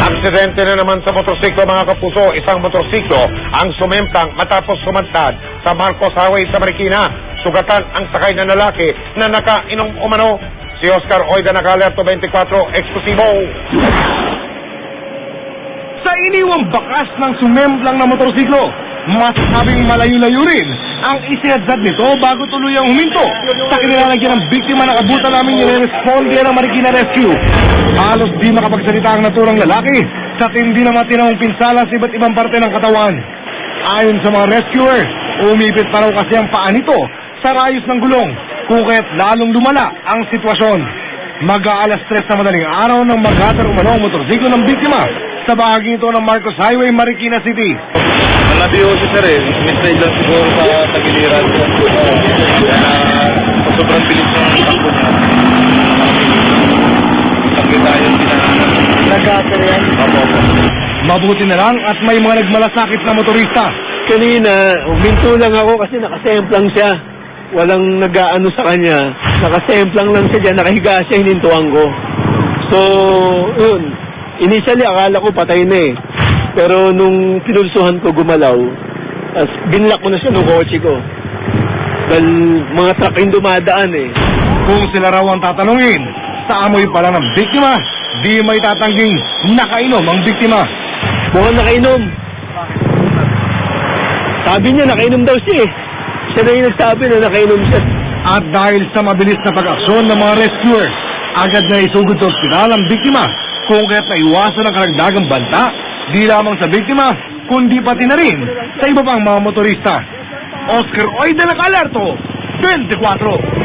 Aksidente na naman sa motorsiklo mga kapuso. Isang motorsiklo ang sumemplang matapos sumantad sa Marcos Highway sa Marikina. Sugatan ang sakay na lalaki na nakainom umano. Si Oscar Oida, naka-alerto 24, eksklusibo. Sa iniwang bakas ng sumemplang na motorsiklo, masasabing malayo-layo rin ang isinadad nito bago tuluyang huminto. Sa kinilalagyan ng biktima na kabutan namin nire-responde ng Marikina Rescue. Halos di makapagsalita ang naturang lalaki sa tindi na matinawang pinsala sa iba't ibang parte ng katawan. Ayon sa mga rescuer, umipit pa raw kasi ang paa nito sa rayos ng gulong, kung kaya't lalong lumala ang sitwasyon. Mag-aalas 3 na madaling araw nang maghatar umano ang motorsiklo ng biktima sa bahagi ito ng Marcos Highway, Marikina City. Malabiyo si sir eh. Mistake lang siguro sa tagiliran. Sobrang bilis ng takbo niya. Nakita yung dinahanan. Nag-hatar yan? Opo. Mabuti na lang at may mga nagmalasakit na motorista. Kanina, huminto lang ako kasi nakasemplang siya. Walang nag-aano sa kanya. Nakasemplang lang siya dyan, nakahiga siya, hinintuan ko. So, yun. Initially, akala ko patay na eh. Pero nung pinulsuhan ko gumalaw, as binlock ko na siya ng kotse ko. Dahil mga truck yung dumadaan eh. Kung sila raw ang tatanungin, sa amoy pala ng biktima, di may tatangging nakainom ang biktima. Mukhang nakainom. Sabi niya, nakainom daw siya eh. Siya na yung nagsabi na nakainom siya. At dahil sa mabilis na pag-aksyon ng mga rescuer, agad na isugod sa ospital ang biktima, kung kaya't naiwasan ang karagdagang banta, di lamang sa biktima, kundi pati na rin sa iba pang mga motorista. Oscar Oida, naka-alerto, 24.